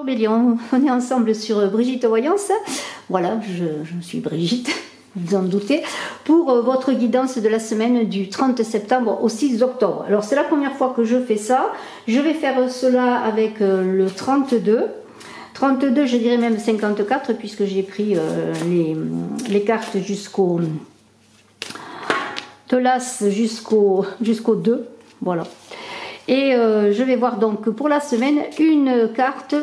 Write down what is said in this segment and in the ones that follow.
Bélier, on est ensemble sur Brigitte Voyance. Voilà, je suis Brigitte, vous en doutez, pour votre guidance de la semaine du 30 septembre au 6 octobre. Alors c'est la première fois que je fais ça. Je vais faire cela avec le 32. 32, je dirais même 54, puisque j'ai pris les cartes jusqu'au de l'As jusqu'au 2. Voilà. Et je vais voir donc pour la semaine une carte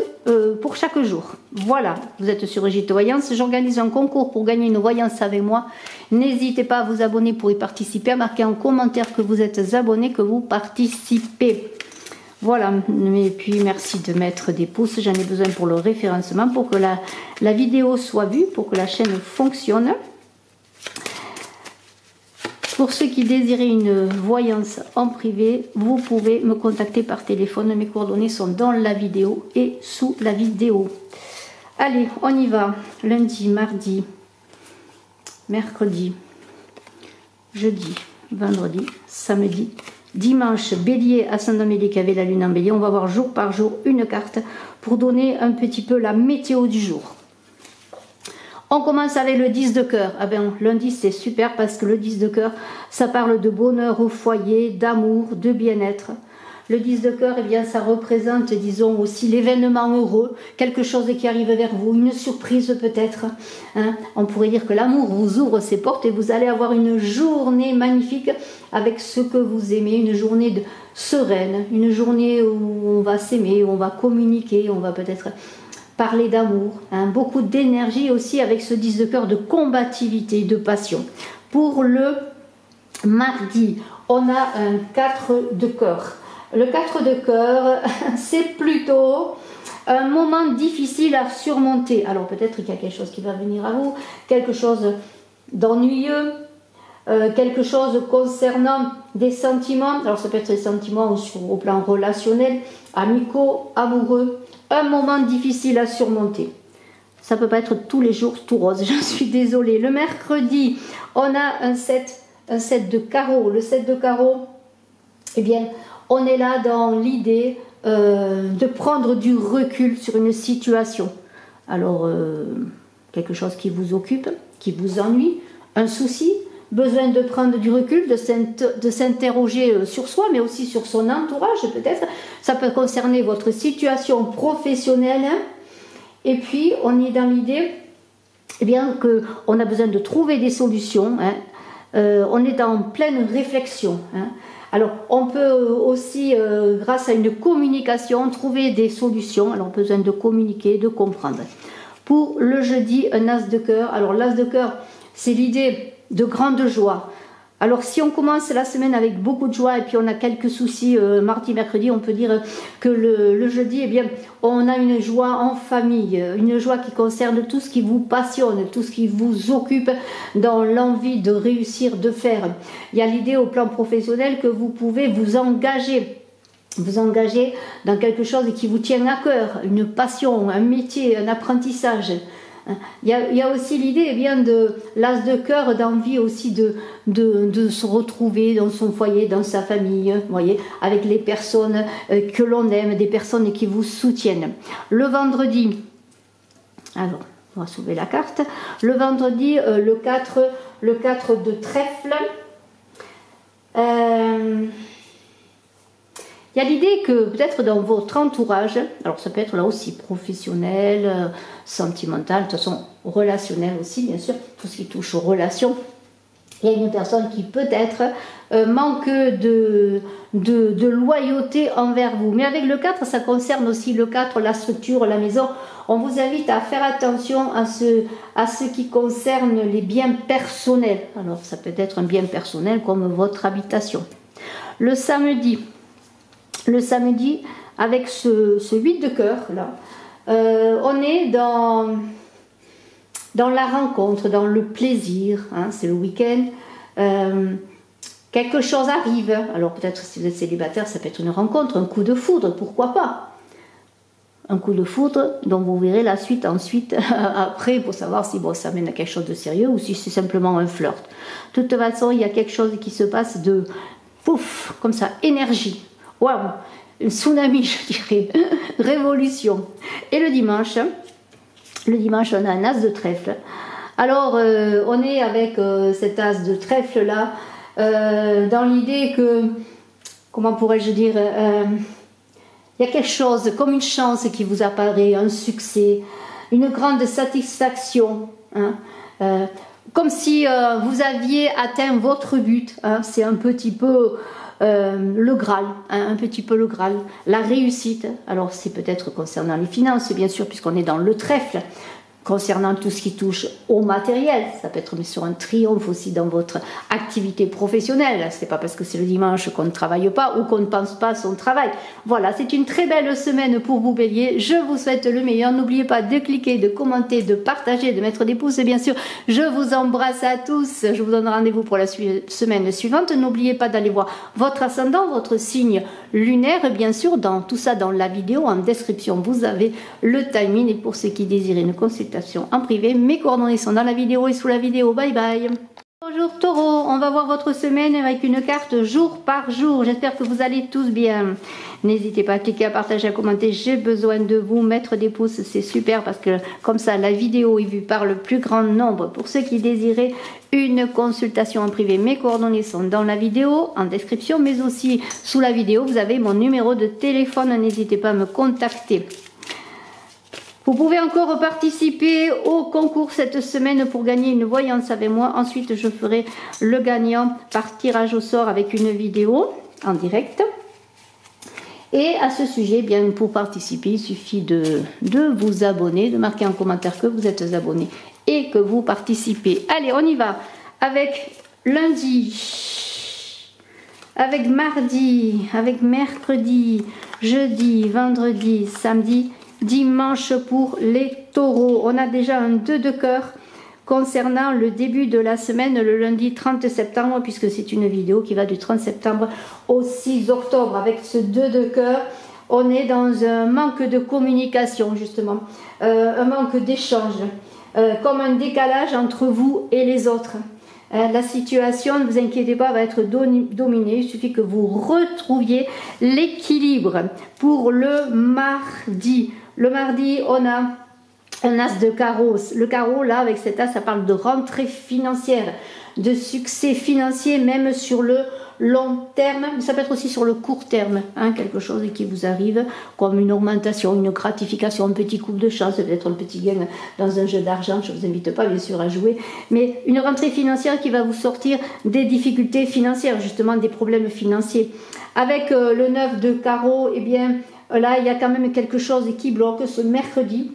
pour chaque jour. Voilà, vous êtes sur Brigitte Voyance. J'organise un concours pour gagner une voyance avec moi. N'hésitez pas à vous abonner pour y participer, à marquer en commentaire que vous êtes abonné, que vous participez. Voilà, et puis merci de mettre des pouces, j'en ai besoin pour le référencement, pour que la vidéo soit vue, pour que la chaîne fonctionne. Pour ceux qui désirent une voyance en privé, vous pouvez me contacter par téléphone. Mes coordonnées sont dans la vidéo et sous la vidéo. Allez, on y va. Lundi, mardi, mercredi, jeudi, vendredi, samedi, dimanche, Bélier, ascendant Bélier qui avait la lune en Bélier. On va voir jour par jour une carte pour donner un petit peu la météo du jour. On commence avec le 10 de cœur. Ah ben, lundi c'est super parce que le 10 de cœur, ça parle de bonheur au foyer, d'amour, de bien-être. Le 10 de cœur, eh bien, ça représente, disons, aussi l'événement heureux, quelque chose qui arrive vers vous, une surprise peut-être. Hein. On pourrait dire que l'amour vous ouvre ses portes et vous allez avoir une journée magnifique avec ce que vous aimez, une journée sereine, une journée où on va s'aimer, où on va communiquer, on va peut-être parler d'amour, hein. Beaucoup d'énergie aussi avec ce 10 de cœur, de combativité, de passion. Pour le mardi, on a un 4 de cœur. Le 4 de cœur, c'est plutôt un moment difficile à surmonter. Alors peut-être qu'il y a quelque chose qui va venir à vous, quelque chose d'ennuyeux, quelque chose concernant des sentiments. Alors ça peut être des sentiments au plan relationnel, amicaux, amoureux. Un moment difficile à surmonter. Ça peut pas être tous les jours tout rose, je suis désolée. Le mercredi, on a un 7 de carreau. Le 7 de carreau, eh bien, on est là dans l'idée de prendre du recul sur une situation. Alors, quelque chose qui vous occupe, qui vous ennuie, un souci, besoin de prendre du recul, de s'interroger sur soi, mais aussi sur son entourage peut-être. Ça peut concerner votre situation professionnelle. Hein. Et puis, on est dans l'idée eh bien, qu'on a besoin de trouver des solutions. Hein. On est en pleine réflexion. Hein. Alors, on peut aussi, grâce à une communication, trouver des solutions. Alors, on a besoin de communiquer, de comprendre. Pour le jeudi, un as de cœur. Alors, l'as de cœur, c'est l'idée de grande joie. Alors si on commence la semaine avec beaucoup de joie et puis on a quelques soucis mardi, mercredi, on peut dire que le jeudi, eh bien, on a une joie en famille, une joie qui concerne tout ce qui vous passionne, tout ce qui vous occupe dans l'envie de réussir, de faire. Il y a l'idée au plan professionnel que vous pouvez vous engager dans quelque chose qui vous tient à cœur, une passion, un métier, un apprentissage. Il y a aussi l'idée eh bien de l'as de cœur, d'envie aussi de se retrouver dans son foyer, dans sa famille, voyez, avec les personnes que l'on aime, des personnes qui vous soutiennent. Le vendredi, alors on va soulever la carte. Le vendredi, le 4 de trèfle. Il y a l'idée que peut-être dans votre entourage, alors ça peut être là aussi professionnel, sentimental, de toute façon relationnel aussi bien sûr, tout ce qui touche aux relations, il y a une personne qui peut-être manque de loyauté envers vous. Mais avec le 4, ça concerne aussi le 4, la structure, la maison. On vous invite à faire attention à ce qui concerne les biens personnels. Alors ça peut être un bien personnel comme votre habitation. Le samedi, avec ce 8 de cœur, là, on est dans la rencontre, dans le plaisir, hein, c'est le week-end. Quelque chose arrive. Alors peut-être si vous êtes célibataire, ça peut être une rencontre, un coup de foudre, pourquoi pas. Un coup de foudre dont vous verrez la suite ensuite, après, pour savoir si bon, ça mène à quelque chose de sérieux ou si c'est simplement un flirt. De toute façon, il y a quelque chose qui se passe de pouf, comme ça, énergie. Waouh, un tsunami, je dirais. révolution. Et le dimanche, on a un as de trèfle. Alors, on est avec cet as de trèfle là, dans l'idée que, comment pourrais-je dire, il y a quelque chose comme une chance qui vous apparaît, un succès, une grande satisfaction, hein, comme si vous aviez atteint votre but, hein, c'est un petit peu le Graal, hein, un petit peu le Graal, la réussite. Alors c'est peut-être concernant les finances, bien sûr, puisqu'on est dans le trèfle, concernant tout ce qui touche au matériel, ça peut être sur un triomphe aussi dans votre activité professionnelle. C'est pas parce que c'est le dimanche qu'on ne travaille pas ou qu'on ne pense pas à son travail. Voilà, c'est une très belle semaine pour vous, Bélier. Je vous souhaite le meilleur. N'oubliez pas de cliquer, de commenter, de partager, de mettre des pouces. Et bien sûr, je vous embrasse à tous. Je vous donne rendez-vous pour la semaine suivante. N'oubliez pas d'aller voir votre ascendant, votre signe lunaire. Bien sûr, dans tout ça, dans la vidéo, en description, vous avez le timing. Et pour ceux qui désirent une consultation en privé, mes coordonnées sont dans la vidéo et sous la vidéo. Bye bye. Bonjour Taureau, on va voir votre semaine avec une carte jour par jour. J'espère que vous allez tous bien. N'hésitez pas à cliquer, à partager, à commenter. J'ai besoin de vous. Mettre des pouces, c'est super parce que comme ça la vidéo est vue par le plus grand nombre. Pour ceux qui désiraient une consultation en privé, mes coordonnées sont dans la vidéo, en description, mais aussi sous la vidéo. Vous avez mon numéro de téléphone. N'hésitez pas à me contacter. Vous pouvez encore participer au concours cette semaine pour gagner une voyance avec moi. Ensuite, je ferai le gagnant par tirage au sort avec une vidéo en direct. Et à ce sujet, bien pour participer, il suffit de vous abonner, de marquer en commentaire que vous êtes abonné et que vous participez. Allez, on y va avec lundi, avec mardi, avec mercredi, jeudi, vendredi, samedi, dimanche pour les taureaux. On a déjà un 2 de cœur concernant le début de la semaine, le lundi 30 septembre, puisque c'est une vidéo qui va du 30 septembre au 6 octobre. Avec ce 2 de cœur, on est dans un manque de communication, justement, un manque d'échange, comme un décalage entre vous et les autres. La situation, ne vous inquiétez pas, va être dominée. Il suffit que vous retrouviez l'équilibre pour le mardi. Le mardi, on a un as de carreau. Le carreau, là, avec cet as, ça parle de rentrée financière, de succès financier, même sur le long terme. Mais ça peut être aussi sur le court terme, hein, quelque chose qui vous arrive, comme une augmentation, une gratification, un petit coup de chance, peut-être un petit gain dans un jeu d'argent. Je ne vous invite pas, bien sûr, à jouer. Mais une rentrée financière qui va vous sortir des difficultés financières, justement, des problèmes financiers. Avec le 9 de carreau, eh bien, là, il y a quand même quelque chose qui bloque ce mercredi.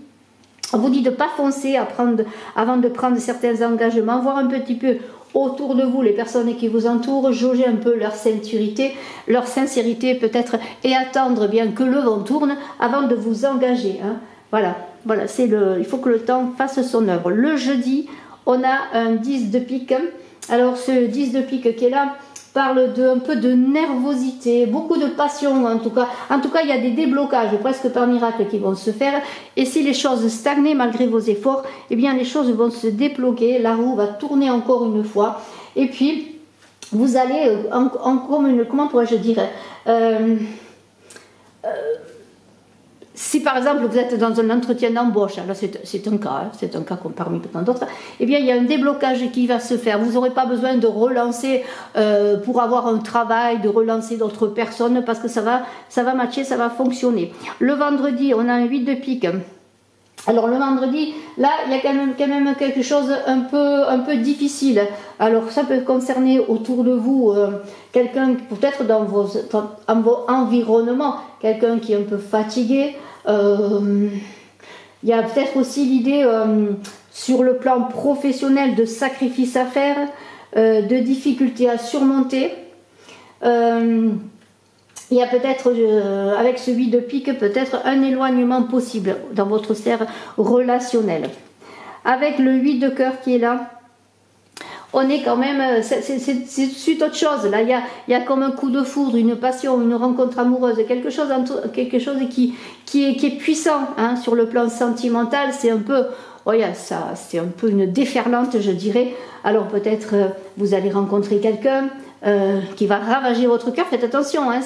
On vous dit de ne pas foncer avant de prendre certains engagements, voir un petit peu autour de vous les personnes qui vous entourent, jauger un peu leur sincérité peut-être, et attendre bien que le vent tourne avant de vous engager. Hein. Voilà, il faut que le temps fasse son œuvre. Le jeudi, on a un 10 de pique. Alors ce 10 de pique qui est là, parle un peu de nervosité, beaucoup de passion en tout cas. En tout cas, il y a des déblocages presque par miracle qui vont se faire. Et si les choses stagnaient malgré vos efforts, eh bien les choses vont se débloquer. La roue va tourner encore une fois. Et puis, vous allez comment pourrais-je dire si par exemple vous êtes dans un entretien d'embauche, là c'est un cas comme parmi tant d'autres, eh bien il y a un déblocage qui va se faire. Vous n'aurez pas besoin de relancer pour avoir un travail, de relancer d'autres personnes parce que ça va matcher, ça va fonctionner. Le vendredi, on a un 8 de pique. Alors le vendredi, là, il y a quand même quelque chose un peu difficile. Alors ça peut concerner autour de vous quelqu'un, peut-être dans vos environnements, quelqu'un qui est un peu fatigué. Il y a peut-être aussi l'idée sur le plan professionnel de sacrifices à faire, de difficultés à surmonter. Il y a peut-être, avec ce 8 de pique, peut-être un éloignement possible dans votre sphère relationnelle. Avec le 8 de cœur qui est là, on est quand même, c'est autre chose. Là, il y a comme un coup de foudre, une passion, une rencontre amoureuse, quelque chose qui est puissant hein, sur le plan sentimental. C'est un peu, c'est un peu une déferlante, je dirais. Alors peut-être vous allez rencontrer quelqu'un qui va ravager votre cœur. Faites attention, hein,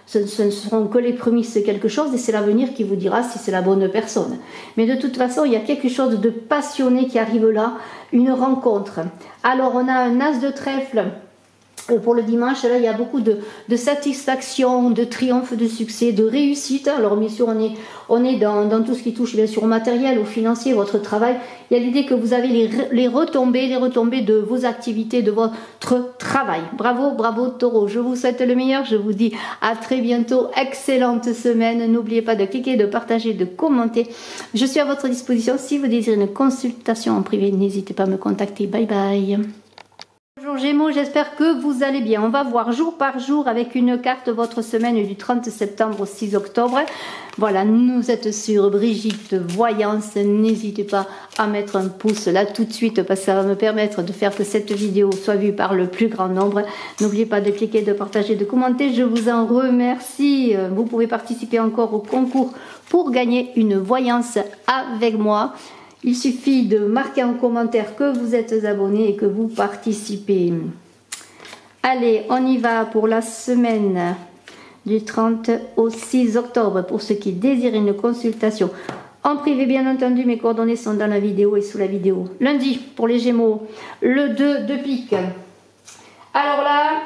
ce ne seront que les prémices de quelque chose et c'est l'avenir qui vous dira si c'est la bonne personne. Mais de toute façon, il y a quelque chose de passionné qui arrive là, une rencontre. Alors, on a un as de trèfle. Pour le dimanche, là, il y a beaucoup de satisfaction, de triomphe, de succès, de réussite. Alors, bien sûr, on est dans tout ce qui touche, bien sûr, au matériel, au financier, votre travail. Il y a l'idée que vous avez les retombées de vos activités, de votre travail. Bravo, bravo, Taureau. Je vous souhaite le meilleur. Je vous dis à très bientôt. Excellente semaine. N'oubliez pas de cliquer, de partager, de commenter. Je suis à votre disposition. Si vous désirez une consultation en privé, n'hésitez pas à me contacter. Bye bye. Bonjour Gémeaux, j'espère que vous allez bien. On va voir jour par jour avec une carte votre semaine du 30 septembre au 6 octobre. Voilà, nous êtes sur Brigitte Voyance. N'hésitez pas à mettre un pouce là tout de suite parce que ça va me permettre de faire que cette vidéo soit vue par le plus grand nombre. N'oubliez pas de cliquer, de partager, de commenter. Je vous en remercie. Vous pouvez participer encore au concours pour gagner une voyance avec moi. Il suffit de marquer en commentaire que vous êtes abonné et que vous participez. Allez, on y va pour la semaine du 30 au 6 octobre. Pour ceux qui désirent une consultation en privé, bien entendu, mes coordonnées sont dans la vidéo et sous la vidéo. Lundi, pour les Gémeaux, le 2 de pique. Alors là,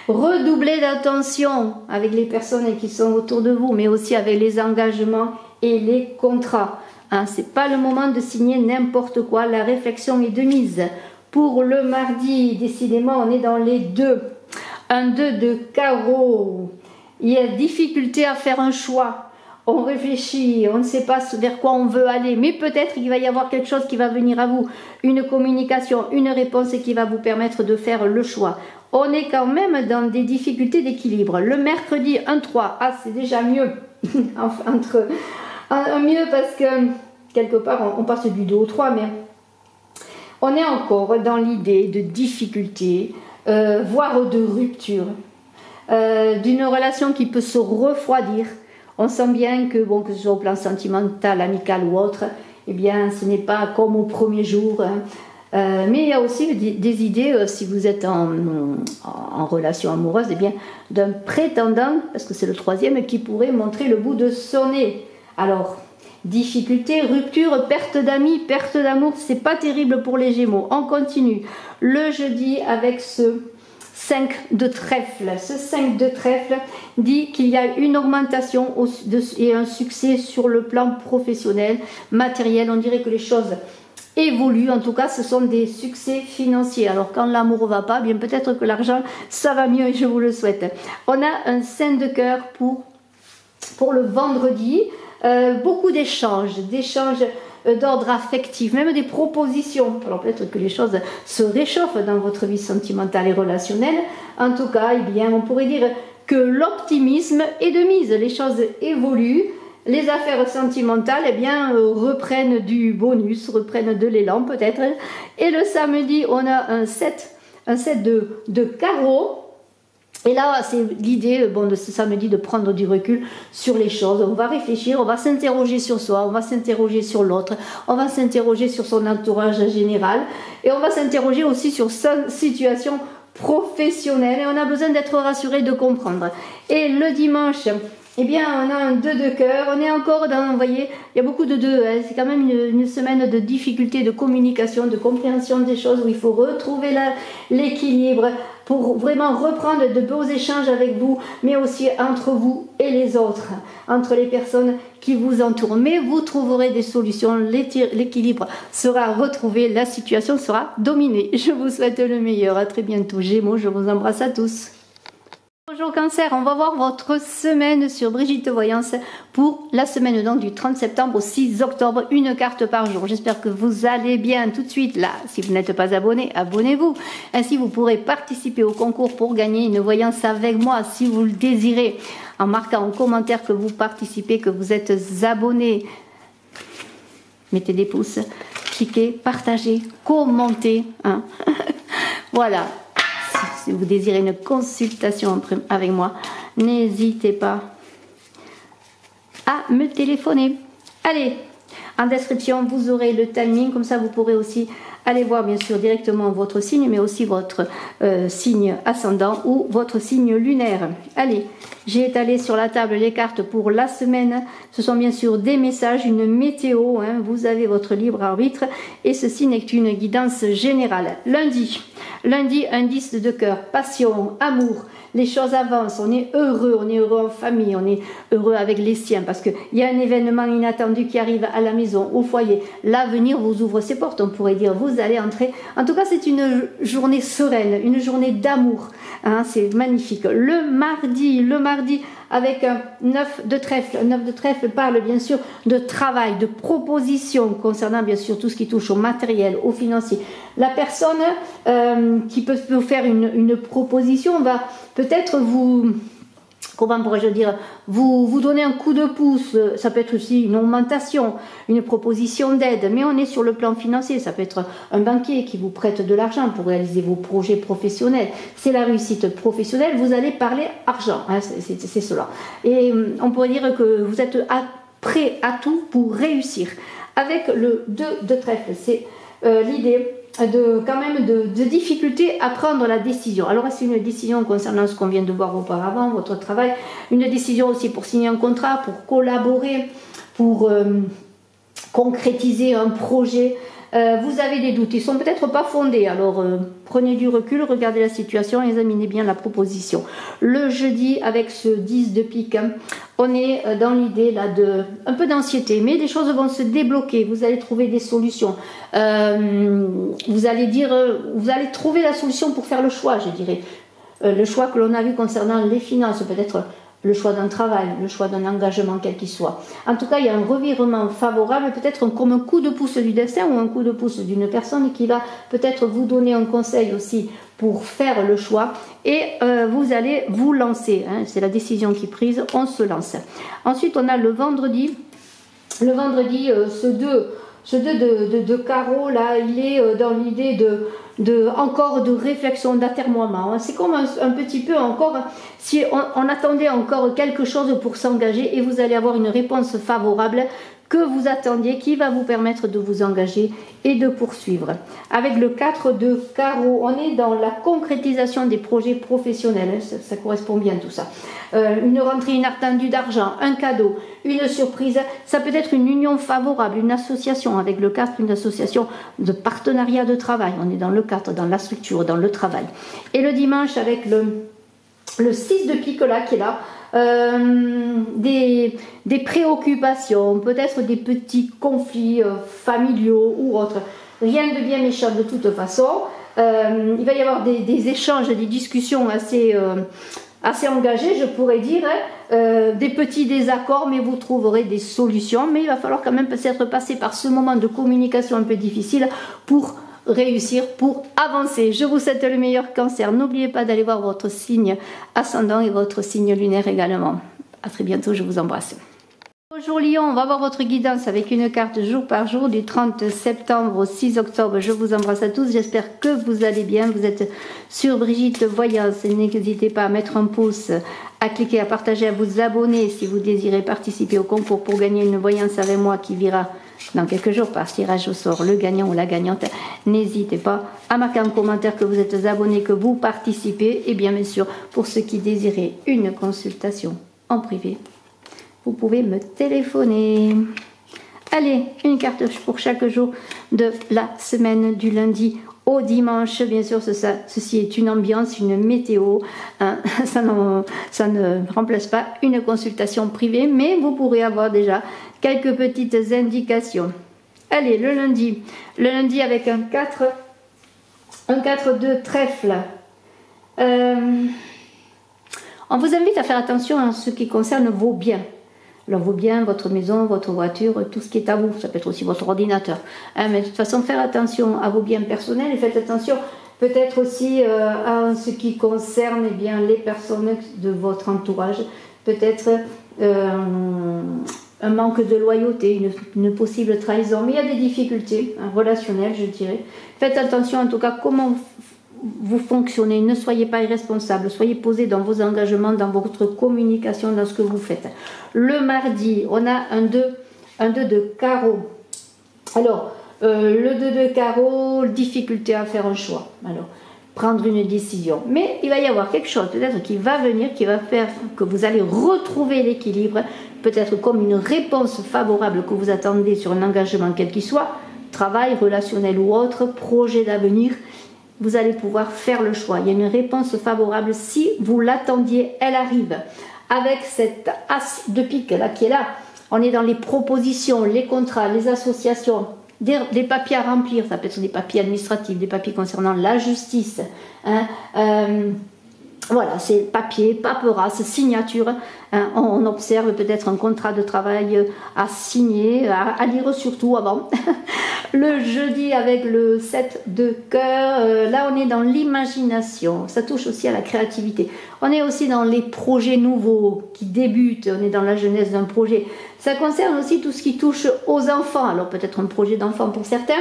redoublez d'attention avec les personnes qui sont autour de vous, mais aussi avec les engagements et les contrats. Hein, c'est pas le moment de signer n'importe quoi, la réflexion est de mise. Pour le mardi, décidément, on est dans les deux. Un 2 de carreau. Il y a difficulté à faire un choix. On réfléchit, on ne sait pas vers quoi on veut aller, mais peut-être qu'il va y avoir quelque chose qui va venir à vous. Une communication, une réponse qui va vous permettre de faire le choix. On est quand même dans des difficultés d'équilibre. Le mercredi, 1-3, ah c'est déjà mieux. Mieux parce que quelque part on passe du 2 au 3, mais on est encore dans l'idée de difficulté, voire de rupture, d'une relation qui peut se refroidir. On sent bien que, bon, que ce soit au plan sentimental, amical ou autre, eh bien ce n'est pas comme au premier jour. Hein. Mais il y a aussi des idées, si vous êtes en relation amoureuse, eh bien d'un prétendant, parce que c'est le troisième, qui pourrait montrer le bout de son nez. Alors, difficulté, rupture, perte d'amis, perte d'amour, c'est pas terrible pour les Gémeaux. On continue. Le jeudi avec ce 5 de trèfle. Ce 5 de trèfle dit qu'il y a une augmentation et un succès sur le plan professionnel, matériel. On dirait que les choses évoluent. En tout cas, ce sont des succès financiers. Alors, quand l'amour va pas, bien peut-être que l'argent, ça va mieux et je vous le souhaite. On a un 5 de cœur pour le vendredi. Beaucoup d'échanges d'ordre affectif, même des propositions. Alors peut-être que les choses se réchauffent dans votre vie sentimentale et relationnelle. En tout cas, eh bien, on pourrait dire que l'optimisme est de mise. Les choses évoluent. Les affaires sentimentales, eh bien, reprennent du bonus, reprennent de l'élan peut-être. Et le samedi, on a un 7 de carreau. Et là, c'est l'idée de ce samedi de prendre du recul sur les choses. On va réfléchir, on va s'interroger sur soi, on va s'interroger sur l'autre, on va s'interroger sur son entourage général et on va s'interroger aussi sur sa situation professionnelle. Et on a besoin d'être rassuré, de comprendre. Et le dimanche, eh bien, on a un 2 de cœur. On est encore dans, vous voyez, il y a beaucoup de 2. Hein. C'est quand même une semaine de difficulté, de communication, de compréhension des choses où il faut retrouver l'équilibre pour vraiment reprendre de beaux échanges avec vous, mais aussi entre vous et les autres, entre les personnes qui vous entourent. Mais vous trouverez des solutions, l'équilibre sera retrouvé, la situation sera dominée. Je vous souhaite le meilleur. À très bientôt, Gémeaux. Je vous embrasse à tous. Bonjour Cancer, on va voir votre semaine sur Brigitte Voyance pour la semaine donc du 30 septembre au 6 octobre, une carte par jour. J'espère que vous allez bien tout de suite là. Si vous n'êtes pas abonné, abonnez-vous. Ainsi vous pourrez participer au concours pour gagner une voyance avec moi si vous le désirez en marquant en commentaire que vous participez, que vous êtes abonné. Mettez des pouces, cliquez, partagez, commentez. Hein. Voilà. Si vous désirez une consultation avec moi, n'hésitez pas à me téléphoner. Allez, en description, vous aurez le timing, comme ça vous pourrez aussi allez voir bien sûr directement votre signe, mais aussi votre signe ascendant ou votre signe lunaire. Allez, j'ai étalé sur la table les cartes pour la semaine. Ce sont bien sûr des messages, une météo, hein, vous avez votre libre arbitre et ceci n'est qu'une guidance générale. Lundi, indice de cœur, passion, amour. Les choses avancent, on est heureux en famille, on est heureux avec les siens parce qu'il y a un événement inattendu qui arrive à la maison, au foyer. L'avenir vous ouvre ses portes, on pourrait dire, vous allez entrer. En tout cas, c'est une journée sereine, une journée d'amour. Hein, c'est magnifique. Le mardi avec un 9 de trèfle. Un 9 de trèfle parle bien sûr de travail, de proposition concernant bien sûr tout ce qui touche au matériel, au financier. La personne qui peut vous faire une proposition va peut-être vous, comment pourrais-je dire, vous donner un coup de pouce. Ça peut être aussi une augmentation, une proposition d'aide, mais on est sur le plan financier. Ça peut être un banquier qui vous prête de l'argent pour réaliser vos projets professionnels. C'est la réussite professionnelle, vous allez parler argent, hein, c'est cela. Et on pourrait dire que vous êtes prêt à tout pour réussir. Avec le 2 de trèfle, c'est l'idée de difficulté à prendre la décision. Alors c'est une décision concernant ce qu'on vient de voir auparavant, votre travail, une décision aussi pour signer un contrat, pour collaborer, pour concrétiser un projet. Vous avez des doutes, ils sont peut-être pas fondés, alors prenez du recul, regardez la situation, examinez bien la proposition. Le jeudi, avec ce 10 de pique, hein, on est dans l'idée là de un peu d'anxiété, mais les choses vont se débloquer, vous allez trouver des solutions. Vous allez trouver la solution pour faire le choix, je dirais. Le choix que l'on a vu concernant les finances, peut-être le choix d'un travail, le choix d'un engagement quel qu'il soit. En tout cas, il y a un revirement favorable, peut-être comme un coup de pouce du destin ou un coup de pouce d'une personne qui va peut-être vous donner un conseil aussi pour faire le choix et vous allez vous lancer. Hein, c'est la décision qui est prise, on se lance. Ensuite, on a le vendredi. Le vendredi, ce 2 de carreau, là, il est dans l'idée encore de réflexion, d'atermoiement. C'est comme un petit peu encore, si on attendait encore quelque chose pour s'engager et vous allez avoir une réponse favorable que vous attendiez qui va vous permettre de vous engager et de poursuivre. Avec le 4 de carreau, on est dans la concrétisation des projets professionnels, ça correspond bien tout ça. Une rentrée inattendue d'argent, un cadeau, une surprise, ça peut être une union favorable, une association. Avec le 4, une association de partenariat de travail, on est dans le 4, dans la structure, dans le travail. Et le dimanche avec le 6 de pique là qui est là, des préoccupations, peut-être des petits conflits familiaux ou autres. Rien de bien méchant de toute façon. Il va y avoir des échanges, des discussions assez engagées, je pourrais dire, des petits désaccords, mais vous trouverez des solutions. Mais il va falloir quand même peut-être passer par ce moment de communication un peu difficile pour réussir, pour avancer. Je vous souhaite le meilleur cancer. N'oubliez pas d'aller voir votre signe ascendant et votre signe lunaire également. À très bientôt, je vous embrasse. Bonjour Lion, on va voir votre guidance avec une carte jour par jour du 30 septembre au 6 octobre. Je vous embrasse à tous, j'espère que vous allez bien. Vous êtes sur Brigitte Voyance. N'hésitez pas à mettre un pouce, à cliquer, à partager, à vous abonner si vous désirez participer au concours pour gagner une voyance avec moi qui verra dans quelques jours par tirage au sort le gagnant ou la gagnante. N'hésitez pas à marquer en commentaire que vous êtes abonné, que vous participez. Et bien sûr, pour ceux qui désirent une consultation en privé, vous pouvez me téléphoner. Allez, une carte pour chaque jour de la semaine du lundi au dimanche. Bien sûr, ceci est une ambiance, une météo. Hein, ça ne remplace pas une consultation privée, mais vous pourrez avoir déjà quelques petites indications. Allez, le lundi avec un 4 de trèfle. On vous invite à faire attention à ce qui concerne vos biens. Alors vos biens, votre maison, votre voiture, tout ce qui est à vous, ça peut être aussi votre ordinateur. Hein, mais de toute façon, faire attention à vos biens personnels et faites attention peut-être aussi à ce qui concerne eh bien, les personnes de votre entourage. Peut-être un manque de loyauté, une possible trahison. Mais il y a des difficultés relationnelles, je dirais. Faites attention en tout cas comment vous fonctionnez, ne soyez pas irresponsable, soyez posé dans vos engagements, dans votre communication, dans ce que vous faites. Le mardi, on a un 2 de carreau. Alors, le 2 de carreau, difficulté à faire un choix. Alors, prendre une décision. Mais il va y avoir quelque chose peut-être qui va venir, qui va faire que vous allez retrouver l'équilibre, peut-être comme une réponse favorable que vous attendez sur un engagement quel qu'il soit, travail, relationnel ou autre, projet d'avenir. Vous allez pouvoir faire le choix. Il y a une réponse favorable. Si vous l'attendiez, elle arrive. Avec cette as de pique là qui est là, on est dans les propositions, les contrats, les associations, des papiers à remplir. Ça peut être des papiers administratifs, des papiers concernant la justice. Hein, voilà, c'est papier, paperasse, signature. Hein, on observe peut-être un contrat de travail à signer, à lire surtout avant. Le jeudi avec le 7 de cœur, là on est dans l'imagination, ça touche aussi à la créativité. On est aussi dans les projets nouveaux qui débutent, on est dans la jeunesse d'un projet. Ça concerne aussi tout ce qui touche aux enfants, alors peut-être un projet d'enfant pour certains.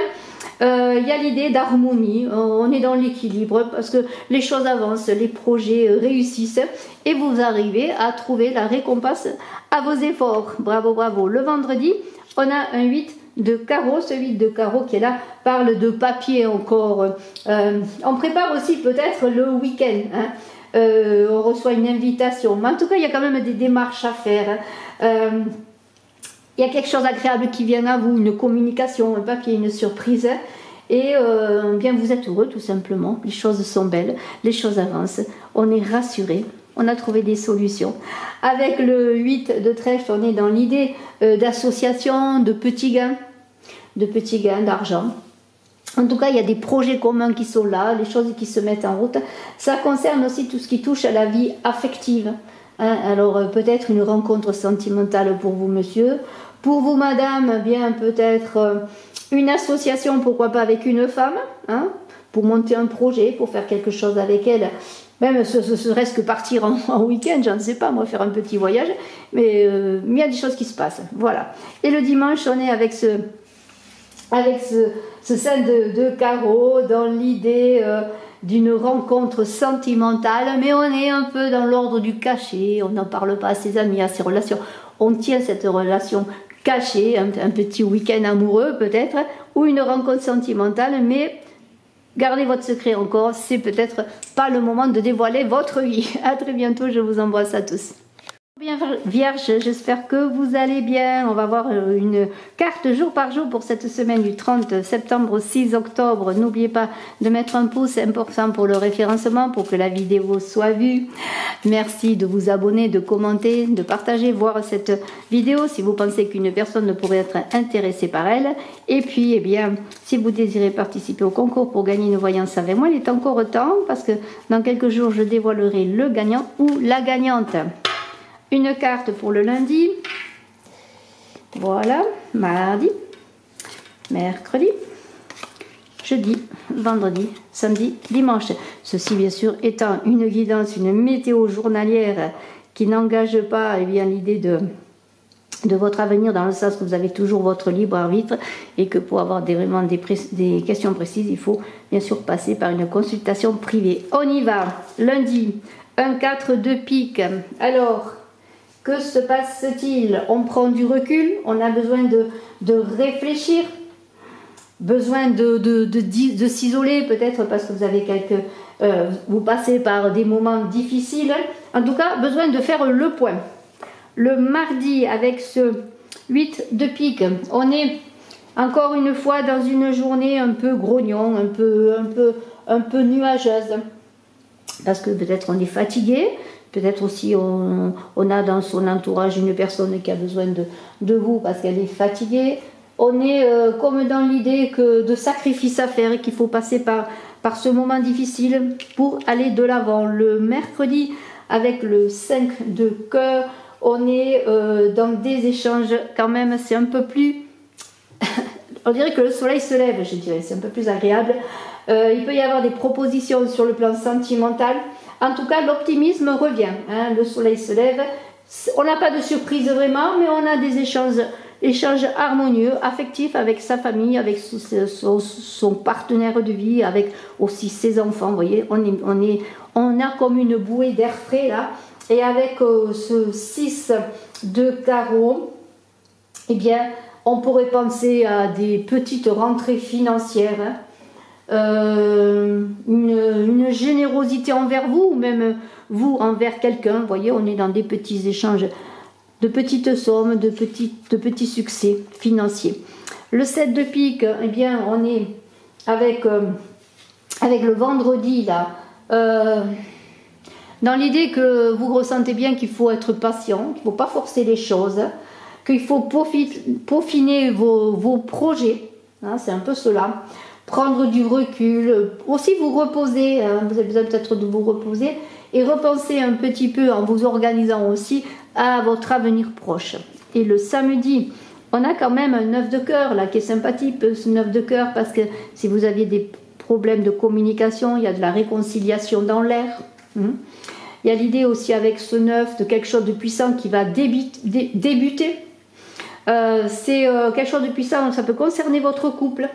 Il y a l'idée d'harmonie, on est dans l'équilibre parce que les choses avancent, les projets réussissent et vous arrivez à trouver la récompense à vos efforts. Bravo, bravo. Le vendredi, on a un 8 de carreau, ce 8 de carreau qui est là parle de papier encore. On prépare aussi peut-être le week-end. Hein. On reçoit une invitation. Mais en tout cas, il y a quand même des démarches à faire. Il y a quelque chose d'agréable qui vient à vous, une communication, un papier, une surprise. Et bien vous êtes heureux tout simplement. Les choses sont belles, les choses avancent. On est rassuré. On a trouvé des solutions. Avec le 8 de trèfle, on est dans l'idée d'association, de petits gains d'argent. En tout cas, il y a des projets communs qui sont là, les choses qui se mettent en route. Ça concerne aussi tout ce qui touche à la vie affective. Hein, alors, peut-être une rencontre sentimentale pour vous, monsieur. Pour vous, madame, bien peut-être une association, pourquoi pas avec une femme, hein, pour monter un projet, pour faire quelque chose avec elle. Même ce serait-ce que partir en week-end, je ne sais pas, moi, faire un petit voyage. Mais il y a des choses qui se passent. Voilà. Et le dimanche, on est avec ce 5 de carreau dans l'idée d'une rencontre sentimentale, mais on est un peu dans l'ordre du cachet, on n'en parle pas à ses amis, à ses relations, on tient cette relation cachée, un petit week-end amoureux peut-être, ou une rencontre sentimentale, mais gardez votre secret encore, c'est peut-être pas le moment de dévoiler votre vie. À très bientôt, je vous embrasse à tous. Bien Vierge, j'espère que vous allez bien. On va voir une carte jour par jour pour cette semaine du 30 septembre au 6 octobre. N'oubliez pas de mettre un pouce, c'est important pour le référencement, pour que la vidéo soit vue. Merci de vous abonner, de commenter, de partager, voir cette vidéo si vous pensez qu'une personne ne pourrait être intéressée par elle. Et puis, eh bien, si vous désirez participer au concours pour gagner une voyance avec moi, il est encore temps parce que dans quelques jours, je dévoilerai le gagnant ou la gagnante. Une carte pour le lundi, voilà, mardi, mercredi, jeudi, vendredi, samedi, dimanche. Ceci bien sûr étant une guidance, une météo journalière qui n'engage pas l'idée de votre avenir dans le sens que vous avez toujours votre libre arbitre et que pour avoir vraiment des questions précises, il faut bien sûr passer par une consultation privée. On y va, lundi, un 4 de pique. Alors, que se passe-t-il? On prend du recul, on a besoin de réfléchir, besoin de s'isoler peut-être parce que vous avez vous passez par des moments difficiles. En tout cas, besoin de faire le point. Le mardi, avec ce 8 de pique, on est encore une fois dans une journée un peu grognon, un peu nuageuse. Parce que peut-être on est fatigué. Peut-être aussi on a dans son entourage une personne qui a besoin de vous parce qu'elle est fatiguée. On est comme dans l'idée de sacrifice à faire et qu'il faut passer par ce moment difficile pour aller de l'avant. Le mercredi, avec le 5 de cœur, on est dans des échanges quand même, c'est un peu plus... on dirait que le soleil se lève, je dirais, c'est un peu plus agréable. Il peut y avoir des propositions sur le plan sentimental. En tout cas, l'optimisme revient. Hein, le soleil se lève. On n'a pas de surprise vraiment, mais on a des échanges harmonieux, affectifs avec sa famille, avec son partenaire de vie, avec aussi ses enfants. Vous voyez, on a comme une bouée d'air frais là. Et avec ce 6 de carreau, eh bien, On pourrait penser à des petites rentrées financières, une générosité envers vous, ou même vous envers quelqu'un. Vous voyez, on est dans des petits échanges de petites sommes, de petits succès financiers. Le 7 de pique, eh bien, on est avec le vendredi, là, dans l'idée que vous ressentez bien qu'il faut être patient, qu'il ne faut pas forcer les choses, qu'il faut peaufiner vos projets, hein, c'est un peu cela. Prendre du recul, aussi vous reposer, hein, vous avez besoin peut-être de vous reposer, et repenser un petit peu en vous organisant aussi à votre avenir proche. Et le samedi, on a quand même un 9 de cœur là qui est sympathique, ce 9 de cœur, parce que si vous aviez des problèmes de communication, il y a de la réconciliation dans l'air. Il y a l'idée aussi avec ce 9 de quelque chose de puissant qui va débuter. C'est quelque chose de puissant, ça peut concerner votre couple,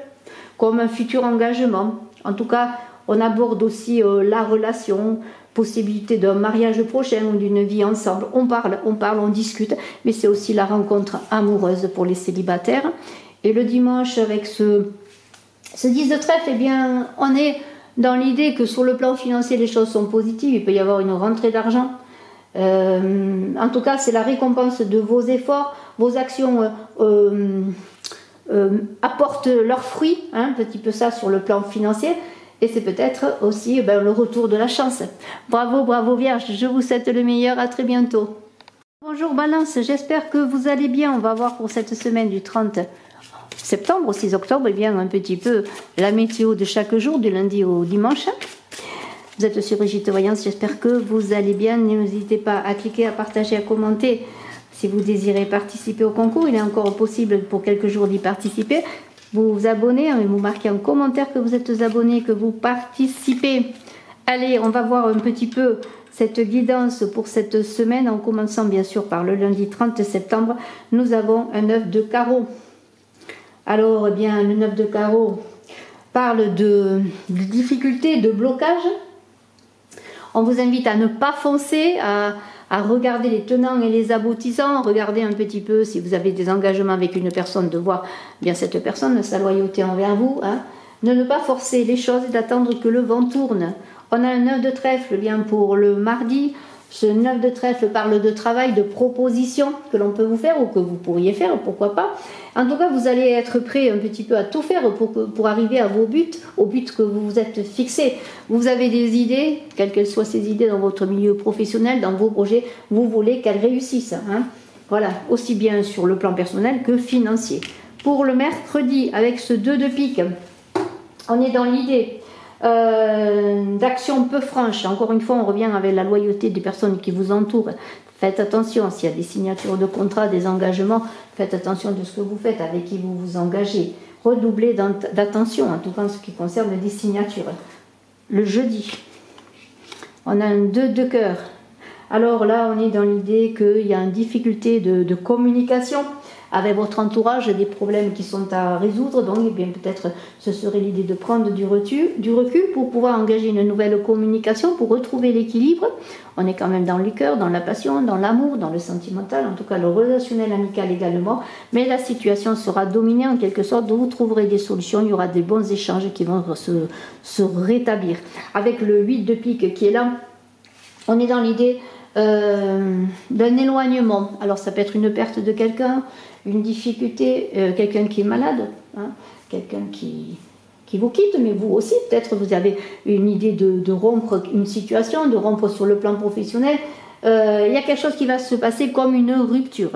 comme un futur engagement. En tout cas, on aborde aussi la relation, possibilité d'un mariage prochain ou d'une vie ensemble. On parle, on discute, mais c'est aussi la rencontre amoureuse pour les célibataires. Et le dimanche, avec ce 10 de trèfle, eh bien, on est dans l'idée que sur le plan financier, les choses sont positives. Il peut y avoir une rentrée d'argent. En tout cas, c'est la récompense de vos efforts. Vos actions apportent leurs fruits, hein, un petit peu ça sur le plan financier. Et c'est peut-être aussi le retour de la chance. Bravo, bravo Vierge, je vous souhaite le meilleur, à très bientôt. Bonjour Balance, j'espère que vous allez bien. On va voir pour cette semaine du 30 septembre au 6 octobre, eh bien un petit peu la météo de chaque jour, du lundi au dimanche. Vous êtes sur Brigitte Voyance, j'espère que vous allez bien. N'hésitez pas à cliquer, à partager, à commenter si vous désirez participer au concours. Il est encore possible pour quelques jours d'y participer. Vous vous abonnez, vous marquez en commentaire que vous êtes abonné, que vous participez. Allez, on va voir un petit peu cette guidance pour cette semaine, en commençant bien sûr par le lundi 30 septembre. Nous avons un 9 de carreau. Alors, eh bien, le 9 de carreau parle de difficultés, de blocage. On vous invite à ne pas foncer, à regarder les tenants et les aboutissants, regardez un petit peu si vous avez des engagements avec une personne, de voir bien cette personne, sa loyauté envers vous, hein. De ne pas forcer les choses et d'attendre que le vent tourne. On a un 9 de trèfle bien pour le mardi. Ce 9 de trèfle parle de travail, de propositions que l'on peut vous faire ou que vous pourriez faire, pourquoi pas. En tout cas, vous allez être prêt un petit peu à tout faire pour arriver à vos buts, au but que vous vous êtes fixé. Vous avez des idées, quelles qu'elles soient ces idées dans votre milieu professionnel, dans vos projets, vous voulez qu'elles réussissent, hein. Voilà, aussi bien sur le plan personnel que financier. Pour le mercredi, avec ce 2 de pique, on est dans l'idée d'action peu franche. Encore une fois, on revient avec la loyauté des personnes qui vous entourent. Faites attention, s'il y a des signatures de contrat, des engagements, faites attention de ce que vous faites, avec qui vous vous engagez. Redoublez d'attention, en tout cas en ce qui concerne des signatures. Le jeudi, on a un 2 de cœur. Alors là, on est dans l'idée qu'il y a une difficulté de communication avec votre entourage, des problèmes qui sont à résoudre. Donc, eh bien, peut-être ce serait l'idée de prendre du recul pour pouvoir engager une nouvelle communication, pour retrouver l'équilibre. On est quand même dans le cœur, dans la passion, dans l'amour, dans le sentimental, en tout cas le relationnel amical également. Mais la situation sera dominée en quelque sorte, vous trouverez des solutions, il y aura des bons échanges qui vont se rétablir. Avec le 8 de pique qui est là, on est dans l'idée d'un éloignement. Alors ça peut être une perte de quelqu'un, une difficulté, quelqu'un qui est malade, hein, quelqu'un qui vous quitte, mais vous aussi, peut-être vous avez une idée de rompre une situation, de rompre sur le plan professionnel. Il y a quelque chose qui va se passer comme une rupture.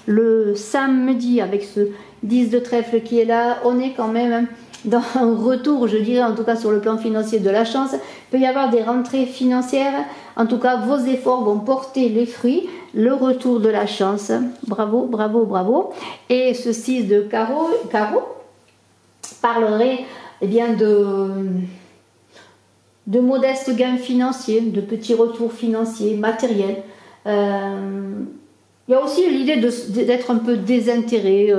Le samedi, avec ce 10 de trèfle qui est là, on est quand même dans un retour, je dirais, en tout cas sur le plan financier, de la chance. Il peut y avoir des rentrées financières. En tout cas, vos efforts vont porter les fruits. Le retour de la chance. Bravo, bravo, bravo. Et ce 6 de carreau parlerait eh bien, de modestes gains financiers, de petits retours financiers, matériels. Il y a aussi l'idée d'être un peu désintéressé,